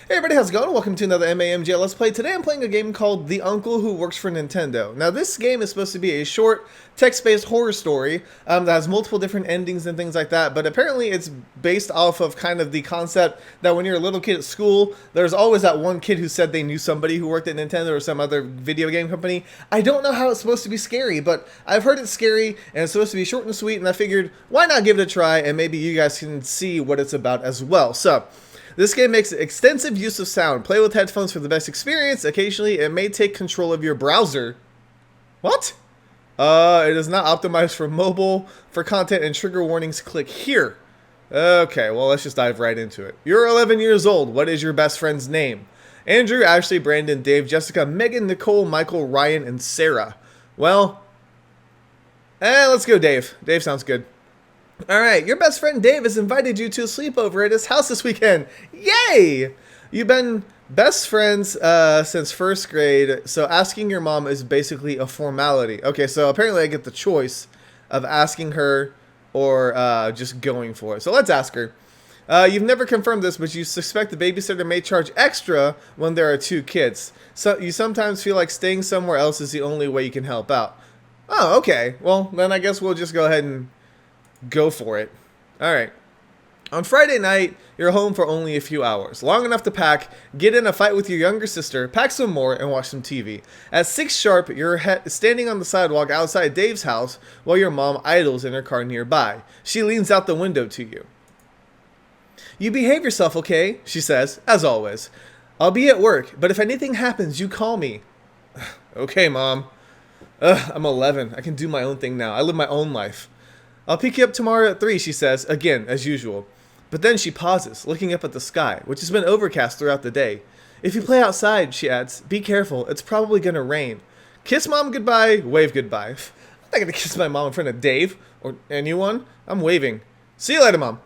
Hey everybody, how's it going? Welcome to another MAMJ Let's Play. Today I'm playing a game called The Uncle Who Works for Nintendo. Now this game is supposed to be a short, text-based horror story that has multiple different endings and things like that, but apparently it's based off of kind of the concept that when you're a little kid at school, there's always that one kid who said they knew somebody who worked at Nintendo or some other video game company. I don't know how it's supposed to be scary, but I've heard it's scary and it's supposed to be short and sweet, and I figured why not give it a try and maybe you guys can see what it's about as well. So, this game makes extensive use of sound. Play with headphones for the best experience. Occasionally, it may take control of your browser. What? It is not optimized for mobile. For content and trigger warnings, click here. Okay, well, let's just dive right into it. You're 11 years old. What is your best friend's name? Andrew, Ashley, Brandon, Dave, Jessica, Megan, Nicole, Michael, Ryan, and Sarah. Well, let's go Dave. Dave sounds good. Alright, your best friend Dave has invited you to a sleepover at his house this weekend. Yay! You've been best friends since first grade, so asking your mom is basically a formality. Okay, so apparently I get the choice of asking her or just going for it. So let's ask her. You've never confirmed this, but you suspect the babysitter may charge extra when there are two kids. So you sometimes feel like staying somewhere else is the only way you can help out. Oh, okay. Well, then I guess we'll just go ahead and go for it. Alright. On Friday night, you're home for only a few hours. Long enough to pack, get in a fight with your younger sister, pack some more, and watch some TV. At 6 sharp, you're standing on the sidewalk outside Dave's house while your mom idles in her car nearby. She leans out the window to you. You behave yourself, okay? She says, as always. I'll be at work, but if anything happens, you call me. Okay, Mom. I'm 11. I can do my own thing now. I live my own life. I'll pick you up tomorrow at 3, she says, again, as usual. But then she pauses, looking up at the sky, which has been overcast throughout the day. If you play outside, she adds, be careful, it's probably gonna rain. Kiss Mom goodbye, wave goodbye. I'm not gonna kiss my mom in front of Dave, or anyone. I'm waving. See you later, Mom.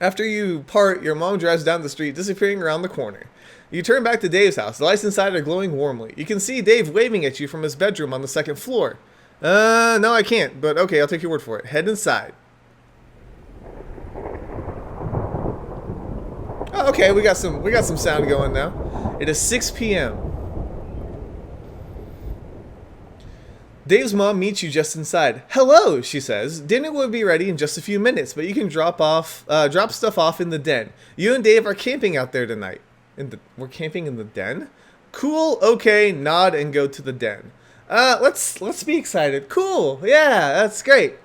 After you part, your mom drives down the street, disappearing around the corner. You turn back to Dave's house. The lights inside are glowing warmly. You can see Dave waving at you from his bedroom on the second floor. No, I can't, but okay, I'll take your word for it. Head inside. Oh, okay, we got some sound going now. It is 6 p.m. Dave's mom meets you just inside. Hello, she says. Dinner will be ready in just a few minutes, but you can drop stuff off in the den. You and Dave are camping out there tonight. We're camping in the den? Cool, okay, nod and go to the den. Let's be excited. Cool. Yeah, that's great.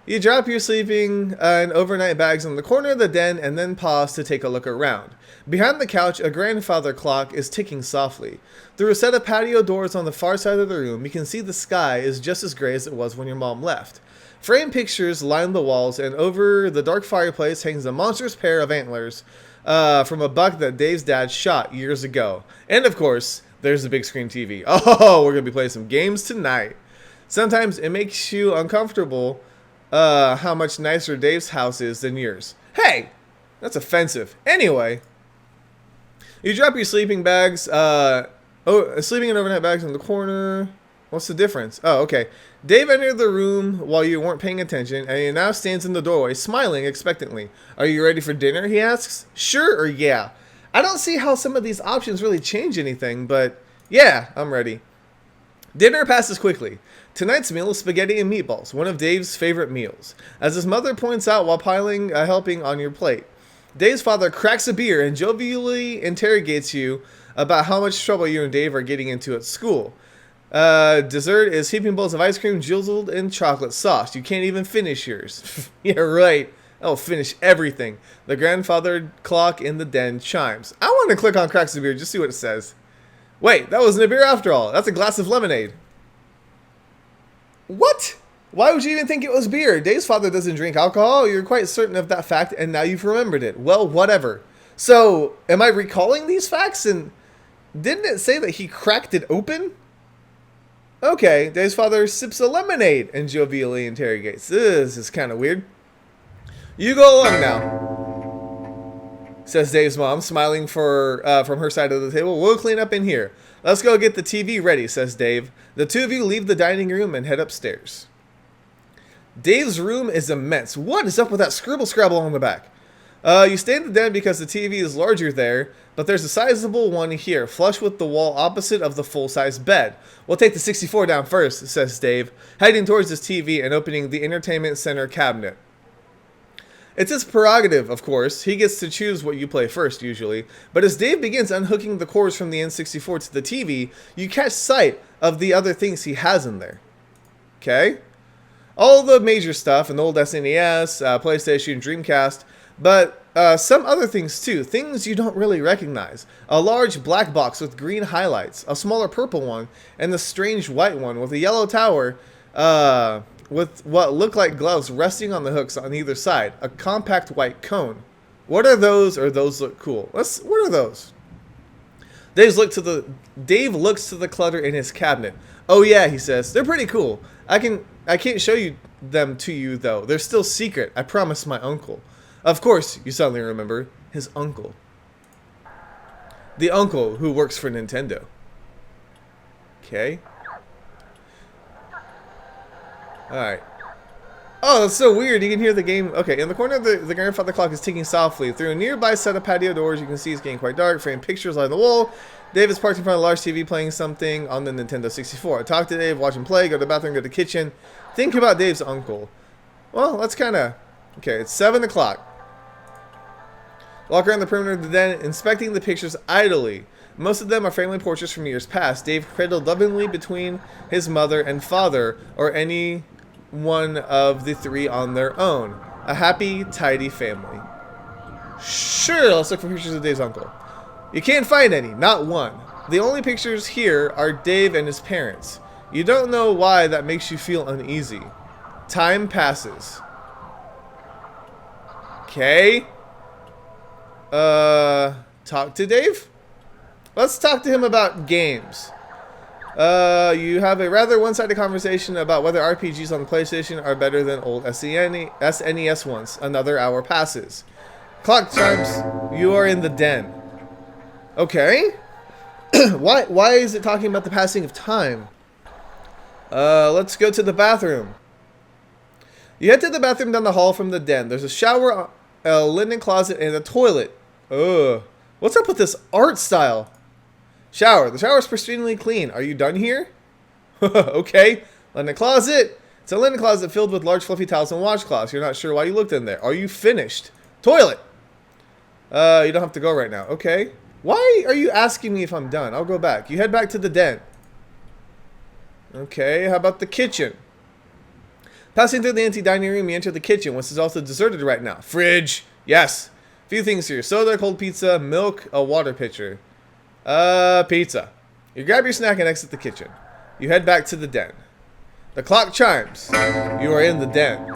You drop your sleeping and overnight bags in the corner of the den and then pause to take a look around. Behind the couch, a grandfather clock is ticking softly. Through a set of patio doors on the far side of the room, you can see the sky is just as gray as it was when your mom left. Framed pictures line the walls, and over the dark fireplace hangs a monstrous pair of antlers from a buck that Dave's dad shot years ago. And of course, there's the big screen TV. Oh, we're going to be playing some games tonight. Sometimes it makes you uncomfortable how much nicer Dave's house is than yours. Hey, that's offensive. Anyway, you drop your sleeping bags, sleeping and overnight bags in the corner. What's the difference? Oh, okay. Dave entered the room while you weren't paying attention, and he now stands in the doorway, smiling expectantly. Are you ready for dinner, he asks. Sure or yeah. I don't see how some of these options really change anything, but yeah, I'm ready. Dinner passes quickly. Tonight's meal is spaghetti and meatballs, one of Dave's favorite meals, as his mother points out while helping on your plate. Dave's father cracks a beer and jovially interrogates you about how much trouble you and Dave are getting into at school. Dessert is heaping bowls of ice cream drizzled in chocolate sauce. You can't even finish yours. Yeah, right. I'll finish everything. The grandfather clock in the den chimes. I want to click on cracks a beer, just see what it says. Wait, that wasn't a beer after all. That's a glass of lemonade. What? Why would you even think it was beer? Dave's father doesn't drink alcohol. You're quite certain of that fact, and now you've remembered it. Well, whatever. So, am I recalling these facts? And didn't it say that he cracked it open? Okay, Dave's father sips a lemonade and jovially interrogates. This is kind of weird. You go along now, says Dave's mom, smiling from her side of the table. We'll clean up in here. Let's go get the TV ready, says Dave. The two of you leave the dining room and head upstairs. Dave's room is immense. What is up with that scribble scrabble on the back? You stay in the den because the TV is larger there, but there's a sizable one here, flush with the wall opposite of the full-size bed. We'll take the 64 down first, says Dave, heading towards his TV and opening the entertainment center cabinet. It's his prerogative, of course. He gets to choose what you play first, usually. But as Dave begins unhooking the cords from the N64 to the TV, you catch sight of the other things he has in there. Okay? All the major stuff, an old SNES, PlayStation, Dreamcast, but some other things too, things you don't really recognize. A large black box with green highlights, a smaller purple one, and the strange white one with a yellow tower with what look like gloves resting on the hooks on either side. A compact white cone. What are those, or those look cool? What are those? Dave looks to the clutter in his cabinet. Oh yeah, he says, they're pretty cool. I can't show them to you though. They're still secret. I promised my uncle. Of course, you suddenly remember his uncle. The uncle who works for Nintendo. Okay. Alright. Oh, that's so weird. You can hear the game. Okay, in the corner, the grandfather clock is ticking softly. Through a nearby set of patio doors, you can see it's getting quite dark. Framed pictures line the wall. Dave is parked in front of a large TV playing something on the Nintendo 64. I talk to Dave, watch him play, go to the bathroom, go to the kitchen. Think about Dave's uncle. Well, that's kind of... Okay, it's 7 o'clock. Walk around the perimeter of the den, inspecting the pictures idly. Most of them are family portraits from years past. Dave cradled lovingly between his mother and father, or any one of the three on their own. A happy, tidy family. Sure, let's look for pictures of Dave's uncle. You can't find any, not one. The only pictures here are Dave and his parents. You don't know why that makes you feel uneasy. Time passes. Okay. Talk to Dave? Let's talk to him about games. You have a rather one-sided conversation about whether RPGs on the PlayStation are better than old SNES ones. Another hour passes. Clock chimes. You are in the den. Okay. Why is it talking about the passing of time? Let's go to the bathroom. You head to the bathroom down the hall from the den. There's a shower, a linen closet, and a toilet. Ugh. What's up with this art style? Shower. The shower's pristinely clean. Are you done here? Okay. Linen closet. It's a linen closet filled with large fluffy towels and washcloths. You're not sure why you looked in there. Are you finished? Toilet. You don't have to go right now. Okay. Why are you asking me if I'm done? I'll go back. You head back to the den. Okay. How about the kitchen? Passing through the empty dining room, you enter the kitchen, which is also deserted right now. Fridge. Yes. Few things here. Soda, cold pizza, milk, a water pitcher. Pizza. You grab your snack and exit the kitchen. You head back to the den. The clock chimes. You are in the den.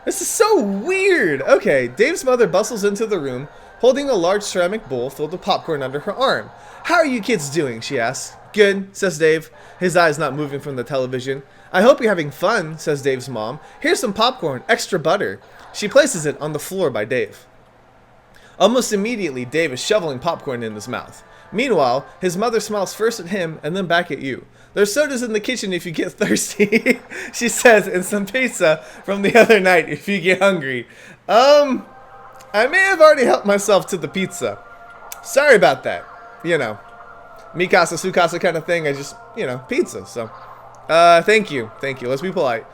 This is so weird. Okay, Dave's mother bustles into the room, holding a large ceramic bowl filled with popcorn under her arm. How are you kids doing? She asks. Good, says Dave, his eyes not moving from the television. I hope you're having fun, says Dave's mom. Here's some popcorn, extra butter. She places it on the floor by Dave. Almost immediately, Dave is shoveling popcorn in his mouth. Meanwhile, his mother smiles first at him and then back at you. There's sodas in the kitchen if you get thirsty, she says, and some pizza from the other night if you get hungry. I may have already helped myself to the pizza. Sorry about that. You know, Mikasa, Sukasa kind of thing. I just, pizza. So, thank you. Thank you. Let's be polite.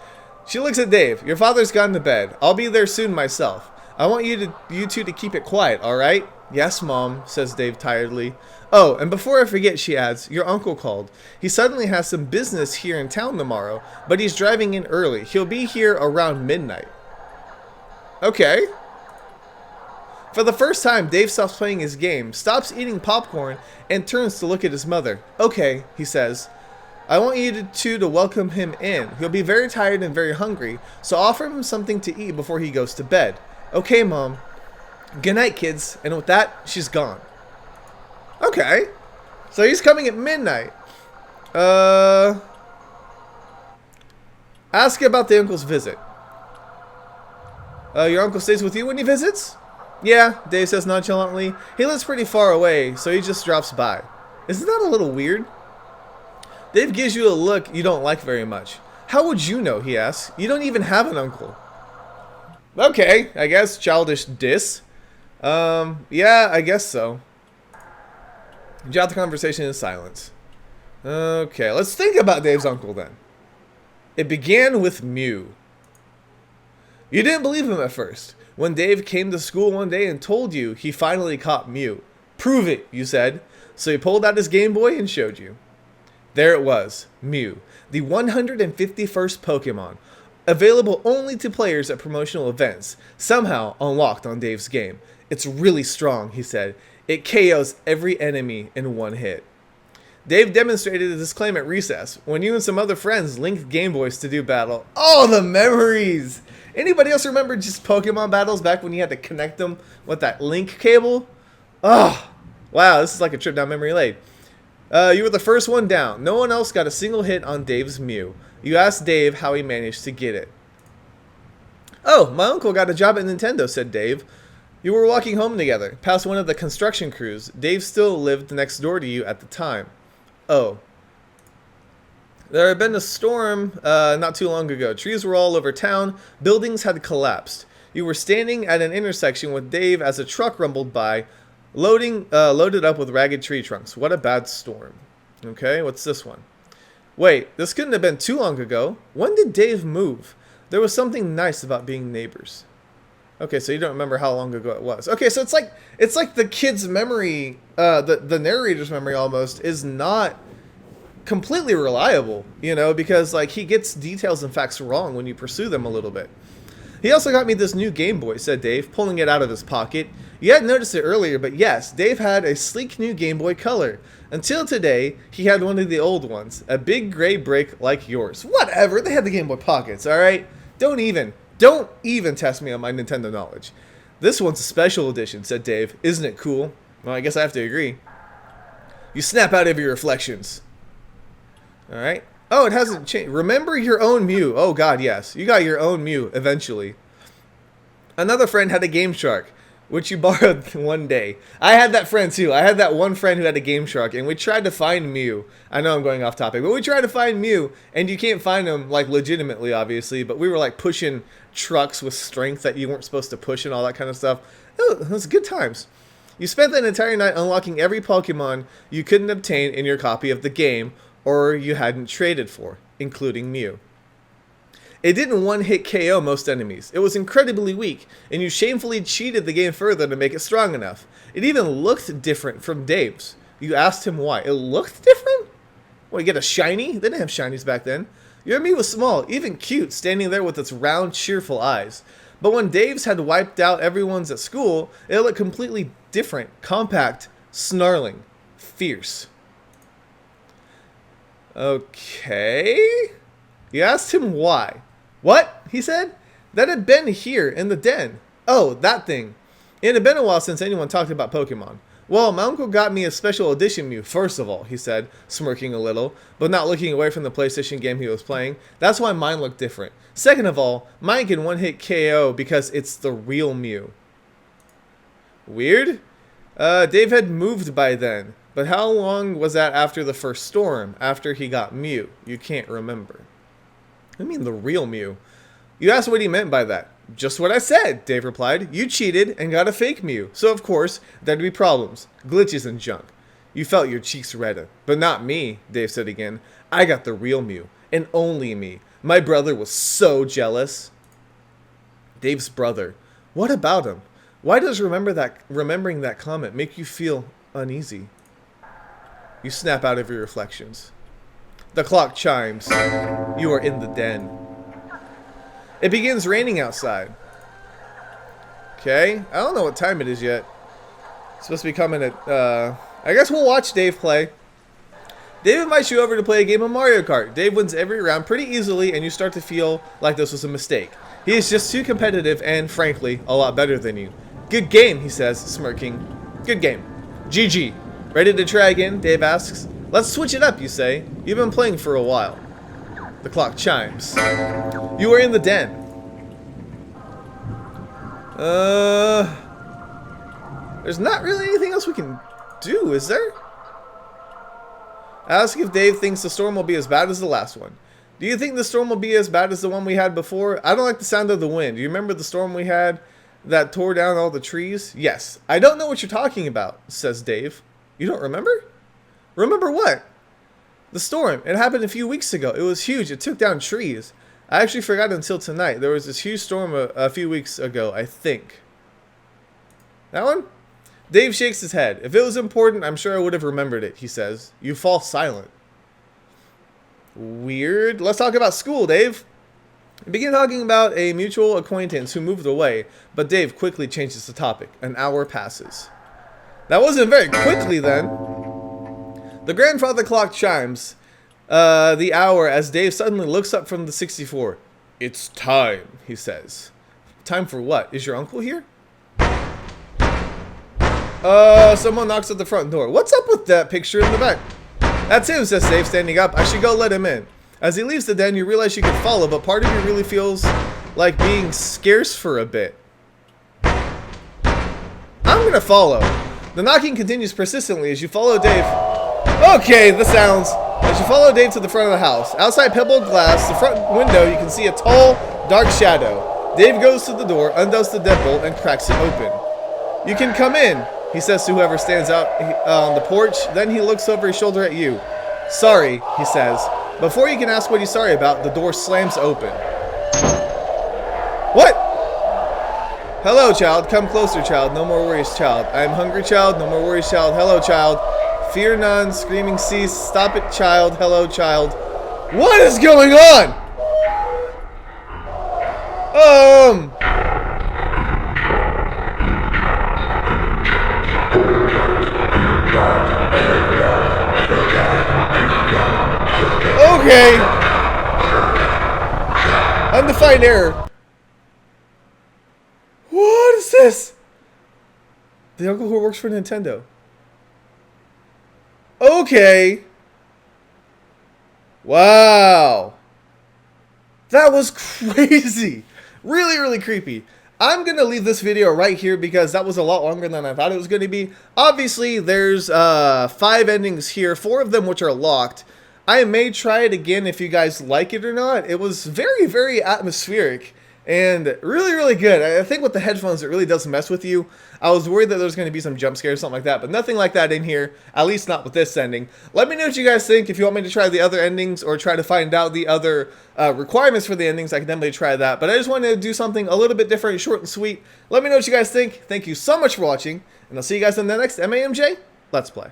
She looks at Dave. Your father's gone to bed. I'll be there soon myself. I want you two to keep it quiet, all right? Yes, Mom, says Dave tiredly. Oh, and before I forget, she adds, your uncle called. He suddenly has some business here in town tomorrow, but he's driving in early. He'll be here around midnight. Okay. For the first time, Dave stops playing his game, stops eating popcorn, and turns to look at his mother. Okay, he says. I want you two to welcome him in. He'll be very tired and very hungry, so offer him something to eat before he goes to bed. Okay, Mom. Good night, kids. And with that, she's gone. Okay. So he's coming at midnight. Ask about the uncle's visit. Your uncle stays with you when he visits? Yeah, Dave says nonchalantly. He lives pretty far away, so he just drops by. Isn't that a little weird? Dave gives you a look you don't like very much. How would you know, he asks. You don't even have an uncle. Okay, I guess childish diss. Yeah, I guess so. Jot the conversation in silence. Okay, let's think about Dave's uncle then. It began with Mew. You didn't believe him at first. When Dave came to school one day and told you he finally caught Mew. Prove it, you said. So he pulled out his Game Boy and showed you. There it was, Mew, the 151st Pokemon, available only to players at promotional events, somehow unlocked on Dave's game. It's really strong, he said. It KOs every enemy in one hit. Dave demonstrated this claim at recess, when you and some other friends linked Game Boys to do battle. Oh, the memories! Anybody else remember just Pokemon battles back when you had to connect them with that link cable? Oh, wow, this is like a trip down memory lane. You were the first one down. No one else got a single hit on Dave's Mew. You asked Dave how he managed to get it. Oh, my uncle got a job at Nintendo, said Dave. You were walking home together, past one of the construction crews. Dave still lived next door to you at the time. Oh. There had been a storm not too long ago. Trees were all over town. Buildings had collapsed. You were standing at an intersection with Dave as a truck rumbled by, loaded up with ragged tree trunks. What a bad storm. Okay, what's this one? Wait, this couldn't have been too long ago. When did Dave move? There was something nice about being neighbors. Okay, so you don't remember how long ago it was. Okay, so it's like the kid's memory, the narrator's memory almost is not completely reliable, you know, because like he gets details and facts wrong when you pursue them a little bit. He also got me this new Game Boy, said Dave, pulling it out of his pocket. You hadn't noticed it earlier, but yes, Dave had a sleek new Game Boy Color. Until today, he had one of the old ones, a big gray brick like yours. Whatever, they had the Game Boy Pockets, alright? Don't even test me on my Nintendo knowledge. This one's a special edition, said Dave. Isn't it cool? Well, I guess I have to agree. You snap out of your reflections. Alright. Oh, it hasn't changed. Remember your own Mew. Oh god, yes. You got your own Mew eventually. Another friend had a Game Shark, which you borrowed one day. I had that friend too. I had that one friend who had a Game Shark, and we tried to find Mew. I know I'm going off topic, but we tried to find Mew, and you can't find him, like, legitimately, obviously, but we were, like, pushing trucks with strength that you weren't supposed to push and all that kind of stuff. It was good times. You spent that entire night unlocking every Pokemon you couldn't obtain in your copy of the game, or you hadn't traded for, including Mew. It didn't one-hit KO most enemies. It was incredibly weak, and you shamefully cheated the game further to make it strong enough. It even looked different from Dave's. You asked him why. It looked different? Well, you get a shiny? They didn't have shinies back then. Your Mew was small, even cute, standing there with its round, cheerful eyes. But when Dave's had wiped out everyone's at school, it looked completely different, compact, snarling, fierce. Okay. You asked him why. What? He said. That had been here in the den. Oh, that thing. It had been a while since anyone talked about Pokemon. Well, my uncle got me a special edition Mew, first of all, he said, smirking a little, but not looking away from the PlayStation game he was playing. That's why mine looked different. Second of all, mine can one-hit KO because it's the real Mew. Weird? Dave had moved by then. But how long was that after the first storm, after he got Mew? You can't remember. I mean the real Mew. You asked what he meant by that. Just what I said, Dave replied. You cheated and got a fake Mew, so of course, there'd be problems, glitches and junk. You felt your cheeks redden. But not me, Dave said again. I got the real Mew, and only me. My brother was so jealous. Dave's brother. What about him? Why does remembering that comment make you feel uneasy? You snap out of your reflections. The clock chimes. You are in the den. It begins raining outside. Okay, I don't know what time it is yet. It's supposed to be coming at, I guess we'll watch Dave play. Dave invites you over to play a game of Mario Kart. Dave wins every round pretty easily, and you start to feel like this was a mistake. He is just too competitive and, frankly, a lot better than you. Good game, he says, smirking. Good game. GG. Ready to try again? Dave asks. Let's switch it up, you say. You've been playing for a while. The clock chimes. You are in the den. There's not really anything else we can do, is there? Ask if Dave thinks the storm will be as bad as the last one. Do you think the storm will be as bad as the one we had before? I don't like the sound of the wind. Do you remember the storm we had that tore down all the trees? Yes. I don't know what you're talking about, says Dave. You don't remember? Remember what? The storm. It happened a few weeks ago. It was huge. It took down trees. I actually forgot until tonight. There was this huge storm a few weeks ago, I think. That one? Dave shakes his head. If it was important, I'm sure I would have remembered it, he says. You fall silent. Weird. Let's talk about school, Dave. We begin talking about a mutual acquaintance who moved away, but Dave quickly changes the topic. An hour passes. That wasn't very quickly then. The grandfather clock chimes the hour as Dave suddenly looks up from the 64. It's time, he says. Time for what? Is your uncle here? Someone knocks at the front door. What's up with that picture in the back? That's him, says Dave, standing up. I should go let him in. As he leaves the den, you realize you can follow, but part of you really feels like being scarce for a bit. I'm gonna follow. The knocking continues persistently as you follow Dave. Okay, the sounds. As you follow Dave to the front of the house. Outside pebbled glass, the front window, you can see a tall, dark shadow. Dave goes to the door, undoes the deadbolt, and cracks it open. You can come in, he says to whoever stands out on the porch. Then he looks over his shoulder at you. Sorry, he says. Before you can ask what he's sorry about, the door slams open. What? Hello, child. Come closer, child. No more worries, child. I am hungry, child. No more worries, child. Hello, child. Fear none. Screaming cease. Stop it, child. Hello, child. What is going on? Okay. Undefined error. What is this? The uncle who works for Nintendo. Okay. Wow. That was crazy. Really, really creepy. I'm going to leave this video right here because that was a lot longer than I thought it was going to be. Obviously, there's 5 endings here, 4 of them which are locked. I may try it again if you guys like it or not. It was very, very atmospheric and really, really good. I think with the headphones, it really does mess with you. I was worried that there was going to be some jump scares or something like that, but nothing like that in here, at least not with this ending. Let me know what you guys think. If you want me to try the other endings or try to find out the other requirements for the endings, I can definitely try that. But I just wanted to do something a little bit different, short and sweet. Let me know what you guys think. Thank you so much for watching, and I'll see you guys in the next MAMJ Let's Play.